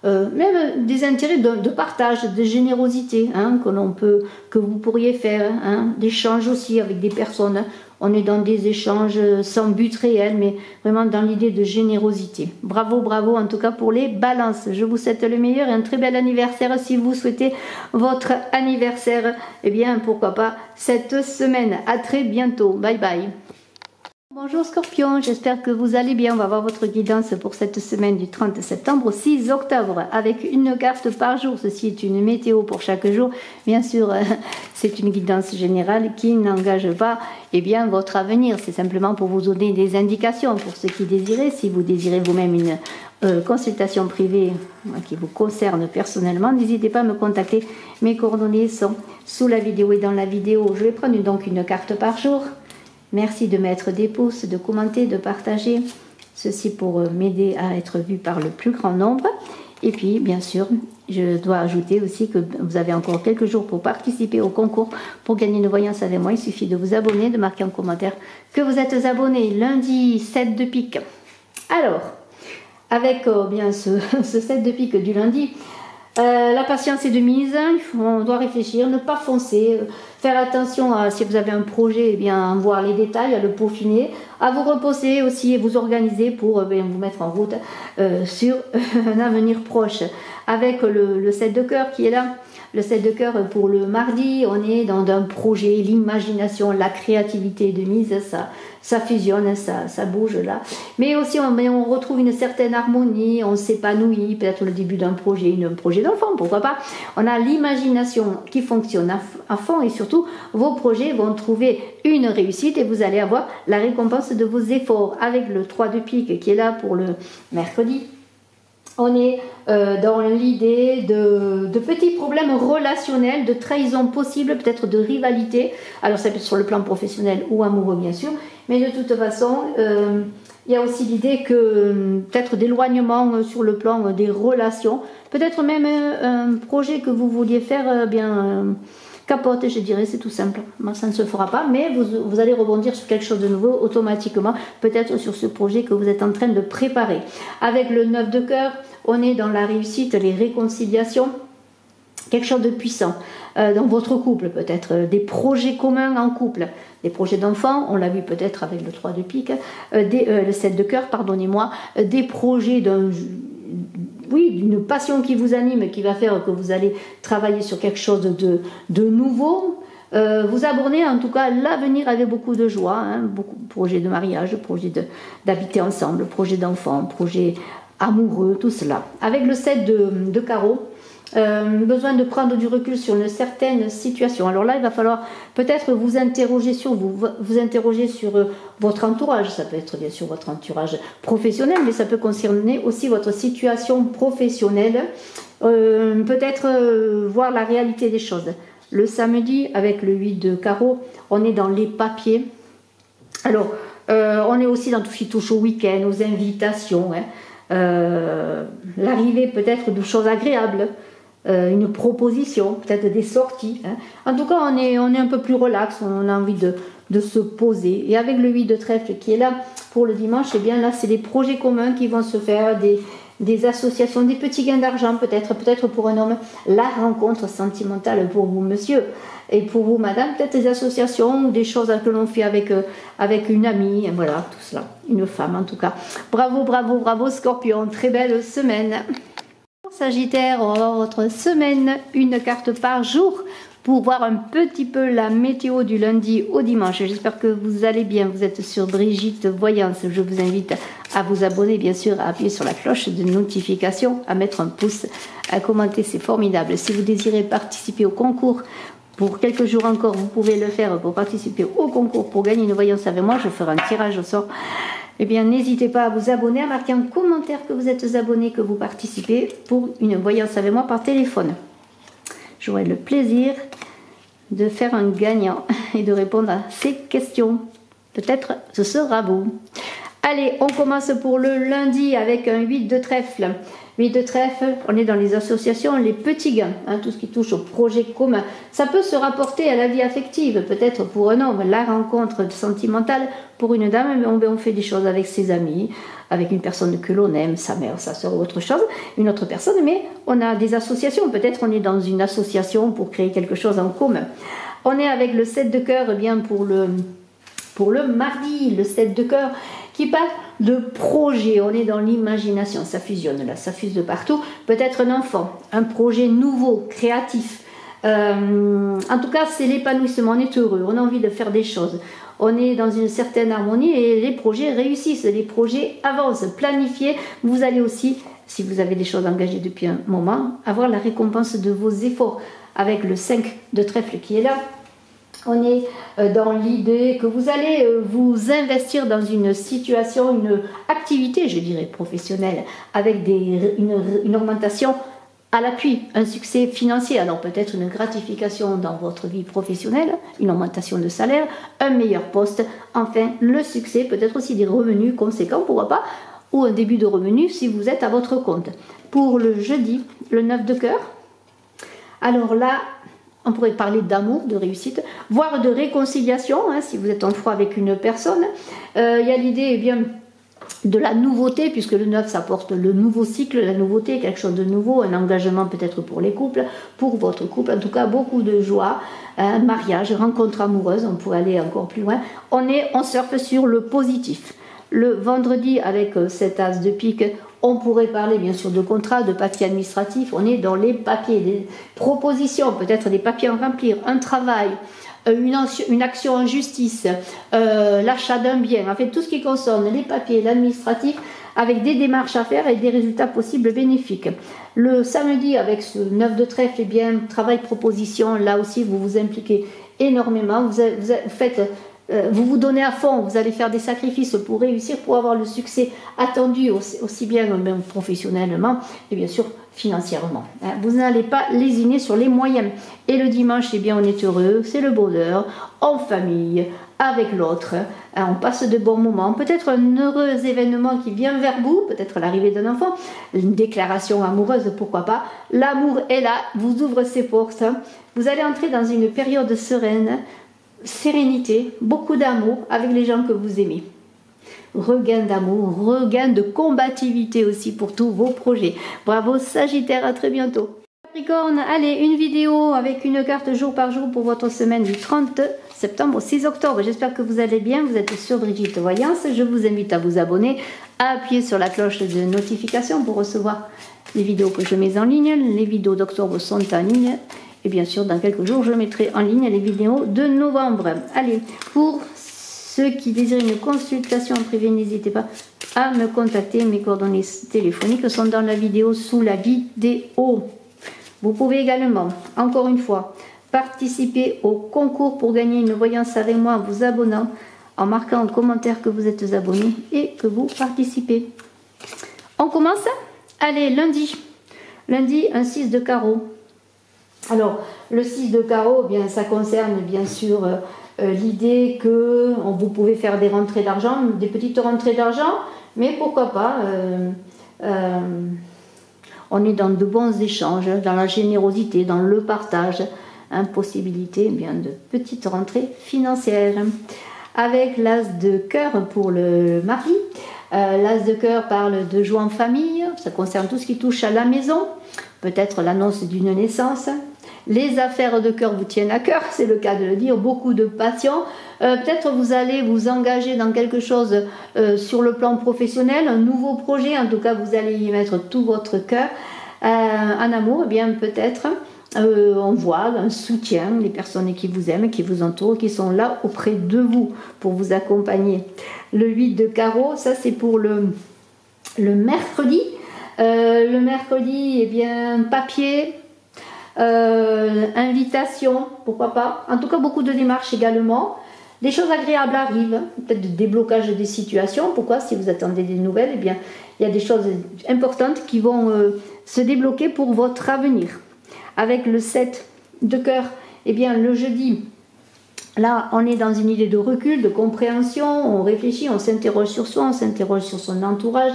même des intérêts de partage, de générosité, hein, que vous pourriez faire, hein, d'échange aussi avec des personnes On est dans des échanges sans but réel, mais vraiment dans l'idée de générosité. Bravo, bravo en tout cas pour les balances. Je vous souhaite le meilleur et un très bel anniversaire. Si vous souhaitez votre anniversaire, eh bien pourquoi pas cette semaine. À très bientôt. Bye bye. Bonjour Scorpion, j'espère que vous allez bien. On va voir votre guidance pour cette semaine du 30 septembre au 6 octobre avec une carte par jour. Ceci est une météo pour chaque jour. Bien sûr, c'est une guidance générale qui n'engage pas votre avenir. C'est simplement pour vous donner des indications pour ceux qui désirent. Si vous désirez vous-même une consultation privée qui vous concerne personnellement, n'hésitez pas à me contacter. Mes coordonnées sont sous la vidéo et dans la vidéo. Je vais prendre donc une carte par jour. Merci de mettre des pouces, de commenter, de partager. Ceci pour m'aider à être vu par le plus grand nombre. Et puis, bien sûr, je dois ajouter aussi que vous avez encore quelques jours pour participer au concours. Pour gagner une voyance avec moi, il suffit de vous abonner, de marquer en commentaire que vous êtes abonné. Lundi, 7 de pique. Alors, avec ce 7 de pique du lundi, la patience est de mise, on doit réfléchir, ne pas foncer, faire attention à si vous avez un projet, voir les détails, à le peaufiner, à vous reposer aussi et vous organiser pour vous mettre en route sur un avenir proche. Avec le 7 de cœur qui est là, le 7 de cœur pour le mardi, on est dans un projet, l'imagination, la créativité de mise, ça fusionne, ça bouge là. Mais aussi on retrouve une certaine harmonie, on s'épanouit, peut-être le début d'un projet, un projet d'enfant, pourquoi pas. On a l'imagination qui fonctionne à fond et surtout vos projets vont trouver une réussite et vous allez avoir la récompense de vos efforts. Avec le 3 de pique qui est là pour le mercredi, on est dans l'idée de petits problèmes relationnels, de trahison possible, peut-être de rivalité. Alors ça peut être sur le plan professionnel ou amoureux bien sûr, mais de toute façon, il y a aussi l'idée que peut-être d'éloignement sur le plan des relations, peut-être même un projet que vous vouliez faire capote, je dirais, c'est tout simple. Moi, ça ne se fera pas, mais vous allez rebondir sur quelque chose de nouveau automatiquement, peut-être sur ce projet que vous êtes en train de préparer. Avec le 9 de cœur, on est dans la réussite, les réconciliations, quelque chose de puissant. Dans votre couple, peut-être des projets communs en couple, des projets d'enfants, on l'a vu peut-être avec le 3 de pique, le 7 de cœur, pardonnez-moi, des projets d'une passion qui vous anime, qui va faire que vous allez travailler sur quelque chose de nouveau. Vous abordez en tout cas l'avenir avec beaucoup de joie, beaucoup de projets de mariage, projets d'habiter ensemble, projets d'enfants, projets amoureux, tout cela. Avec le 7 de carreau, besoin de prendre du recul sur une certaine situation. Alors là, il va falloir peut-être vous interroger sur votre entourage. Ça peut être bien sûr votre entourage professionnel, mais ça peut concerner aussi votre situation professionnelle. Peut-être voir la réalité des choses. Le samedi, avec le 8 de carreau, on est dans les papiers. Alors, on est aussi dans tout ce qui touche au week-end, aux invitations, l'arrivée peut-être de choses agréables, une proposition, peut-être des sorties. En tout cas, on est un peu plus relax, on a envie de se poser. Et avec le 8 de trèfle qui est là pour le dimanche, là, c'est des projets communs qui vont se faire, des associations, des petits gains d'argent peut-être pour un homme, la rencontre sentimentale pour vous, monsieur. Et pour vous, madame, peut-être des associations ou des choses que l'on fait avec une amie, et voilà, tout cela. Une femme, en tout cas. Bravo, bravo, bravo, Scorpion. Très belle semaine. Sagittaire, on va voir votre semaine, une carte par jour pour voir un petit peu la météo du lundi au dimanche. J'espère que vous allez bien. Vous êtes sur Brigitte Voyance. Je vous invite à vous abonner, bien sûr, à appuyer sur la cloche de notification, à mettre un pouce, à commenter, c'est formidable. Si vous désirez participer au concours, pour quelques jours encore, vous pouvez le faire pour participer au concours, pour gagner une voyance avec moi. Je ferai un tirage au sort. Eh bien, n'hésitez pas à vous abonner, à marquer en commentaire que vous êtes abonné, que vous participez pour une voyance avec moi par téléphone. J'aurai le plaisir de faire un gagnant et de répondre à ces questions. Peut-être ce sera vous. Allez, on commence pour le lundi avec un 8 de trèfle. 8 de trèfle, on est dans les associations, les petits gains, tout ce qui touche au projet commun. Ça peut se rapporter à la vie affective, peut-être pour un homme, la rencontre sentimentale. Pour une dame, on fait des choses avec ses amis, avec une personne que l'on aime, sa mère, sa soeur ou autre chose, une autre personne, mais on a des associations. Peut-être on est dans une association pour créer quelque chose en commun. On est avec le 7 de cœur, pour Pour le mardi, le 7 de cœur qui parle de projet, on est dans l'imagination, ça fusionne là, ça fuse de partout. Peut-être un enfant, un projet nouveau, créatif. En tout cas, c'est l'épanouissement, on est heureux, on a envie de faire des choses. On est dans une certaine harmonie et les projets réussissent, les projets avancent, planifiés. Vous allez aussi, si vous avez des choses engagées depuis un moment, avoir la récompense de vos efforts. Avec le 5 de trèfle qui est là, on est dans l'idée que vous allez vous investir dans une situation, une activité, je dirais, professionnelle, avec une augmentation à l'appui, un succès financier, alors peut-être une gratification dans votre vie professionnelle, une augmentation de salaire, un meilleur poste, enfin le succès, peut-être aussi des revenus conséquents, pourquoi pas, ou un début de revenus si vous êtes à votre compte. Pour le jeudi, le 9 de cœur, alors là, on pourrait parler d'amour, de réussite, voire de réconciliation, hein, si vous êtes en froid avec une personne. Il y a l'idée, eh bien, de la nouveauté, puisque le 9, ça porte le nouveau cycle, la nouveauté, quelque chose de nouveau, un engagement peut-être pour les couples, pour votre couple, en tout cas beaucoup de joie, un mariage, rencontre amoureuse, on pourrait aller encore plus loin. On surfe sur le positif. Le vendredi, avec cet as de pique, on pourrait parler bien sûr de contrats, de papiers administratifs, on est dans les papiers, des propositions, peut-être des papiers à remplir, un travail, une action en justice, l'achat d'un bien, en fait tout ce qui concerne les papiers, l'administratif, avec des démarches à faire et des résultats possibles bénéfiques. Le samedi, avec ce 9 de trèfle, eh bien, travail, proposition, là aussi vous vous impliquez énormément, vous vous donnez à fond, vous allez faire des sacrifices pour réussir, pour avoir le succès attendu aussi bien professionnellement et bien sûr financièrement. Vous n'allez pas lésiner sur les moyens. Et le dimanche, eh bien, on est heureux, c'est le bonheur, en famille, avec l'autre. On passe de bons moments, peut-être un heureux événement qui vient vers vous, peut-être l'arrivée d'un enfant, une déclaration amoureuse, pourquoi pas. L'amour est là, vous ouvre ses portes. Vous allez entrer dans une période sereine, sérénité, beaucoup d'amour avec les gens que vous aimez. Regain d'amour, regain de combativité aussi pour tous vos projets. Bravo Sagittaire, à très bientôt. Capricorne, allez, une vidéo avec une carte jour par jour pour votre semaine du 30 septembre au 6 octobre. J'espère que vous allez bien, vous êtes sur Brigitte Voyance. Je vous invite à vous abonner, à appuyer sur la cloche de notification pour recevoir les vidéos que je mets en ligne. Les vidéos d'octobre sont en ligne. Et bien sûr, dans quelques jours, je mettrai en ligne les vidéos de novembre. Allez, pour ceux qui désirent une consultation en privé, n'hésitez pas à me contacter. Mes coordonnées téléphoniques sont dans la vidéo, sous la vidéo. Vous pouvez également, encore une fois, participer au concours pour gagner une voyance avec moi en vous abonnant, en marquant en commentaire que vous êtes abonné et que vous participez. On commence? Allez, lundi. Lundi, un 6 de carreau. Alors, le 6 de carreau, eh bien, ça concerne bien sûr l'idée que vous pouvez faire des rentrées d'argent, des petites rentrées d'argent, mais pourquoi pas, on est dans de bons échanges, dans la générosité, dans le partage, possibilité eh bien, de petites rentrées financières. Avec l'as de cœur pour le mari, l'as de cœur parle de joie en famille, ça concerne tout ce qui touche à la maison, peut-être l'annonce d'une naissance. Les affaires de cœur vous tiennent à cœur, c'est le cas de le dire, beaucoup de passion. Peut-être vous allez vous engager dans quelque chose sur le plan professionnel, un nouveau projet, en tout cas vous allez y mettre tout votre cœur. En amour, eh bien peut-être on voit un soutien, les personnes qui vous aiment, qui vous entourent, qui sont là auprès de vous pour vous accompagner. Le 8 de carreau, ça c'est pour le mercredi. Le mercredi, eh bien papier, invitation, pourquoi pas. En tout cas, beaucoup de démarches également. Des choses agréables arrivent, peut-être de déblocage des situations. Pourquoi? Si vous attendez des nouvelles, eh bien, il y a des choses importantes qui vont se débloquer pour votre avenir. Avec le 7 de cœur, eh bien, le jeudi, là, on est dans une idée de recul, de compréhension, on réfléchit, on s'interroge sur soi, on s'interroge sur son entourage,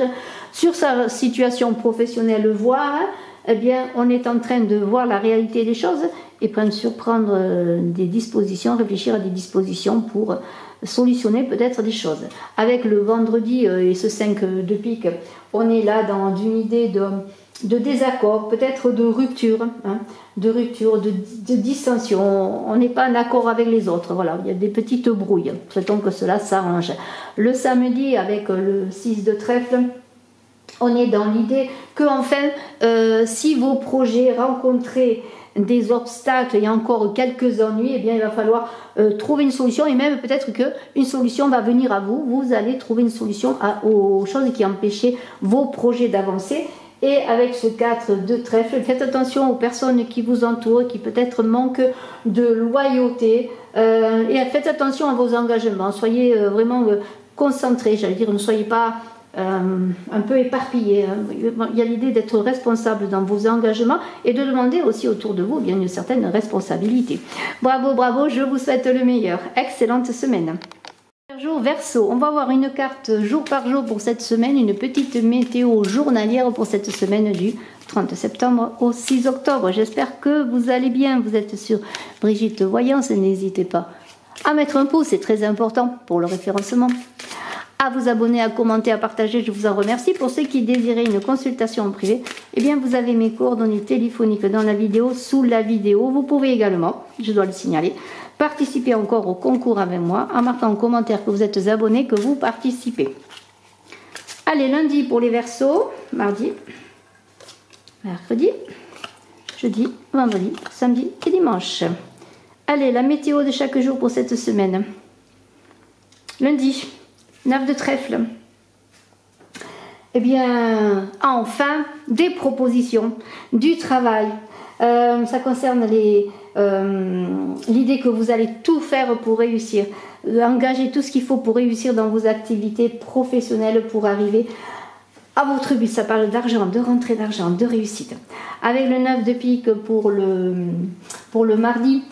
sur sa situation professionnelle, voire, eh bien, on est en train de voir la réalité des choses et surprendre des dispositions, réfléchir à des dispositions pour solutionner peut-être des choses. Avec le vendredi et ce 5 de pique, on est là dans une idée désaccord, peut-être de rupture, hein, de dissension. On n'est pas en accord avec les autres. Voilà, il y a des petites brouilles. Souhaitons que cela s'arrange. Le samedi, avec le 6 de trèfle, on est dans l'idée que, enfin, si vos projets rencontraient des obstacles et encore quelques ennuis, eh bien, il va falloir trouver une solution, et même peut-être qu'une solution va venir à vous. Vous allez trouver une solution aux choses qui empêchaient vos projets d'avancer. Et avec ce 4 de trèfle, faites attention aux personnes qui vous entourent, qui peut-être manquent de loyauté. Et faites attention à vos engagements. Soyez vraiment concentrés, j'allais dire, ne soyez pas un peu éparpillés. Il y a l'idée d'être responsable dans vos engagements et de demander aussi autour de vous bien une certaine responsabilité. Bravo, bravo, je vous souhaite le meilleur. Excellente semaine. Verseau, on va voir une carte jour par jour pour cette semaine, une petite météo journalière pour cette semaine du 30 septembre au 6 octobre. J'espère que vous allez bien. Vous êtes sur Brigitte Voyance, n'hésitez pas à mettre un pouce, c'est très important pour le référencement. À vous abonner, à commenter, à partager, je vous en remercie. Pour ceux qui désiraient une consultation en privé, eh bien vous avez mes coordonnées téléphoniques dans la vidéo, sous la vidéo. Vous pouvez également, je dois le signaler, participer encore au concours avec moi en marquant en commentaire que vous êtes abonné, que vous participez. Allez, lundi pour les Verseaux, mardi, mercredi, jeudi, vendredi, samedi et dimanche. Allez, la météo de chaque jour pour cette semaine. Lundi, 9 de trèfle. Eh bien, enfin, des propositions, du travail. Ça concerne l'idée que vous allez tout faire pour réussir. Engager tout ce qu'il faut pour réussir dans vos activités professionnelles pour arriver à votre but. Ça parle d'argent, de rentrée d'argent, de réussite. Avec le 9 de pique pour le mardi.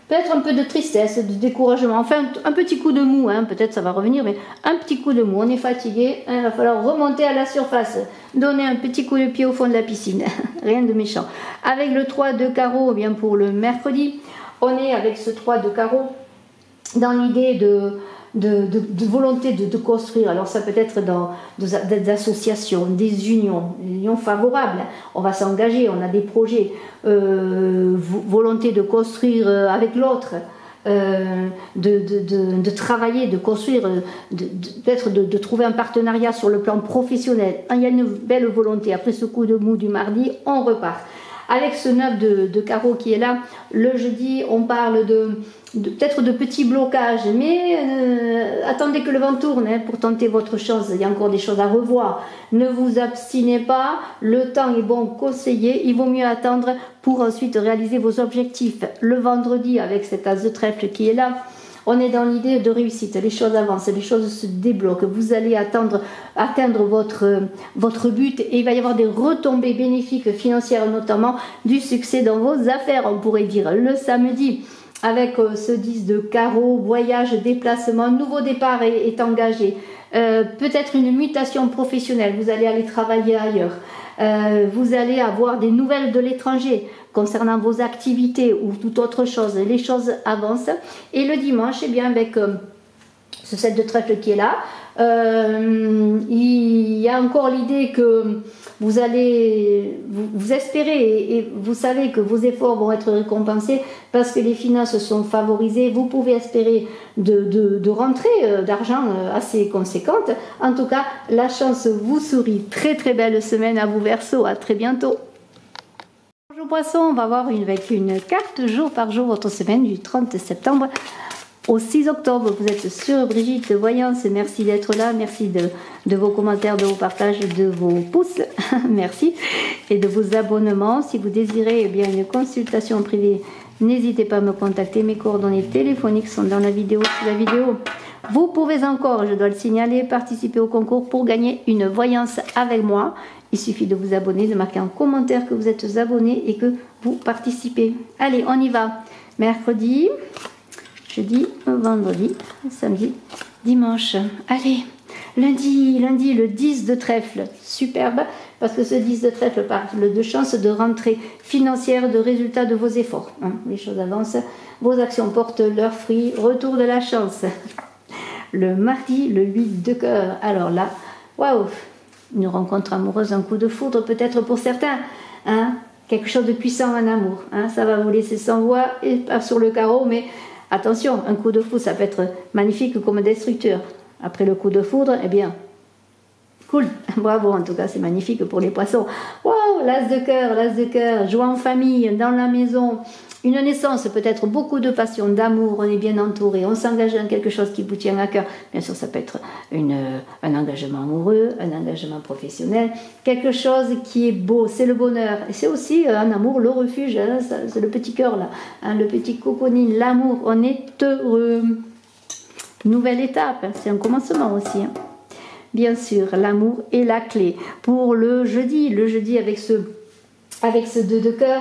Peut-être un peu de tristesse, de découragement, enfin un petit coup de mou, hein, peut-être ça va revenir, mais un petit coup de mou, on est fatigué, hein, il va falloir remonter à la surface, donner un petit coup de pied au fond de la piscine, rien de méchant. Avec le 3 de carreau, eh bien pour le mercredi, on est avec ce 3 de carreau dans l'idée de volonté de construire. Alors ça peut être dans des associations, des unions favorables. On va s'engager, on a des projets, volonté de construire avec l'autre, de travailler, de construire, peut-être de trouver un partenariat sur le plan professionnel. Il y a une belle volonté. Après ce coup de mou du mardi, on repart. Avec ce 9 de carreau qui est là, le jeudi, on parle peut-être de petits blocages, mais attendez que le vent tourne pour tenter votre chance. Il y a encore des choses à revoir. Ne vous abstinez pas, le temps est bon conseiller, il vaut mieux attendre pour ensuite réaliser vos objectifs. Le vendredi, avec cette as de trèfle qui est là, on est dans l'idée de réussite, les choses avancent, les choses se débloquent, vous allez atteindre votre but et il va y avoir des retombées bénéfiques financières, notamment du succès dans vos affaires, on pourrait dire. Le samedi, avec ce 10 de carreau, voyage, déplacement, nouveau départ est engagé. Peut-être une mutation professionnelle, vous allez aller travailler ailleurs. Vous allez avoir des nouvelles de l'étranger concernant vos activités ou toute autre chose. Les choses avancent. Et le dimanche, eh bien, avec ce 7 de trèfle qui est là, il y a encore l'idée que vous allez vous espérez et vous savez que vos efforts vont être récompensés parce que les finances sont favorisées. Vous pouvez espérer de rentrées d'argent assez conséquentes. En tout cas, la chance vous sourit. Très très belle semaine à vous Verseau. À très bientôt. Bonjour Poisson, on va voir avec une carte jour par jour votre semaine du 30 septembre au 6 octobre. Vous êtes sur Brigitte Voyance, merci d'être là, merci de vos commentaires, de vos partages, de vos pouces, merci, et de vos abonnements. Si vous désirez eh bien, une consultation privée, n'hésitez pas à me contacter, mes coordonnées téléphoniques sont dans la vidéo, sous la vidéo. Vous pouvez encore, je dois le signaler, participer au concours pour gagner une voyance avec moi. Il suffit de vous abonner, de marquer en commentaire que vous êtes abonné et que vous participez. Allez, on y va. Mercredi, jeudi, vendredi, samedi, dimanche. Allez, lundi, le 10 de trèfle. Superbe, parce que ce 10 de trèfle parle de chance de rentrée financière, de résultats de vos efforts. Les choses avancent, vos actions portent leurs fruits, retour de la chance. Le mardi, le 8 de cœur. Alors là, waouh, une rencontre amoureuse, un coup de foudre peut-être pour certains, hein, quelque chose de puissant en amour, hein, ça va vous laisser sans voix et pas sur le carreau, mais attention, un coup de foudre ça peut être magnifique comme destructeur. Après le coup de foudre, eh bien, cool, bravo, en tout cas c'est magnifique pour les poissons. Wow, l'as de cœur, joie en famille, dans la maison, une naissance, peut-être beaucoup de passion, d'amour, on est bien entouré, on s'engage dans quelque chose qui vous tient à cœur. Bien sûr, ça peut être un engagement amoureux, un engagement professionnel, quelque chose qui est beau, c'est le bonheur. Et c'est aussi un amour, le refuge, hein, c'est le petit cœur là, hein, le petit cocooning, l'amour, on est heureux. Nouvelle étape, hein, c'est un commencement aussi. Hein. Bien sûr, l'amour est la clé. Pour le jeudi avec ce 2 de cœur,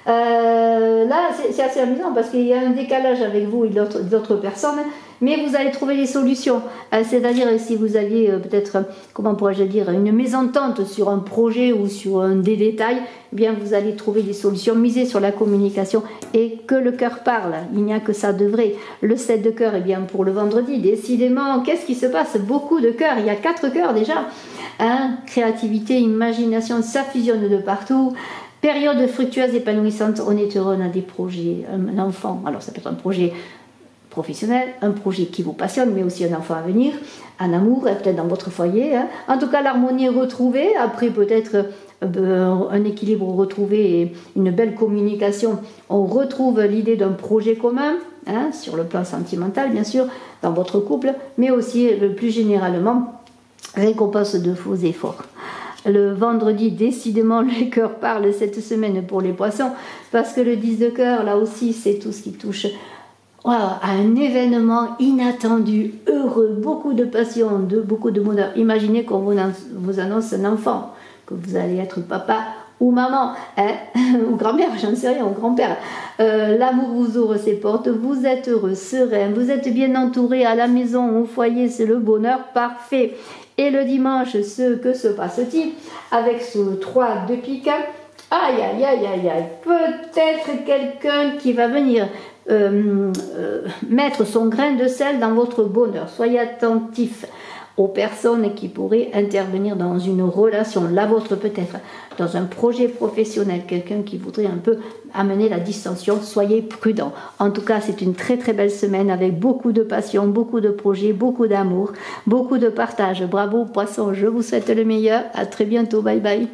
là c'est assez amusant parce qu'il y a un décalage avec vous et d'autres personnes, mais vous allez trouver des solutions. C'est-à-dire si vous aviez peut-être, comment pourrais-je dire, une mésentente sur un projet ou sur des détails, eh bien vous allez trouver des solutions, miser sur la communication et que le cœur parle. Il n'y a que ça de vrai. Le 7 de cœur, eh bien pour le vendredi, décidément, qu'est-ce qui se passe? Beaucoup de cœurs, il y a 4 cœurs déjà. Hein, créativité, imagination, ça fusionne de partout. Période fructueuse, épanouissante, on est heureux, on a des projets, un enfant, alors ça peut être un projet professionnel, un projet qui vous passionne, mais aussi un enfant à venir, un amour, peut-être dans votre foyer. Hein. En tout cas, l'harmonie est retrouvée, après peut-être un équilibre retrouvé et une belle communication. On retrouve l'idée d'un projet commun, hein, sur le plan sentimental, bien sûr, dans votre couple, mais aussi, plus généralement, récompense de vos efforts. Le vendredi, décidément, le cœur parle cette semaine pour les poissons, parce que le 10 de cœur, là aussi, c'est tout ce qui touche à un événement inattendu, heureux, beaucoup de passion, beaucoup de bonheur. Imaginez qu'on vous annonce un enfant, que vous allez être papa ou maman, hein, ou grand-mère, j'en sais rien, ou grand-père. L'amour vous ouvre ses portes, vous êtes heureux, serein, vous êtes bien entouré à la maison, au foyer, c'est le bonheur parfait. Et le dimanche, que se passe-t-il avec ce 3 de pique? Aïe, aïe, aïe, aïe, aïe. Peut-être quelqu'un qui va venir mettre son grain de sel dans votre bonheur. Soyez attentifs aux personnes qui pourraient intervenir dans une relation, la vôtre peut-être, dans un projet professionnel, quelqu'un qui voudrait un peu amener la distension, soyez prudents. En tout cas, c'est une très très belle semaine avec beaucoup de passion, beaucoup de projets, beaucoup d'amour, beaucoup de partage. Bravo Poissons, je vous souhaite le meilleur, à très bientôt, bye bye.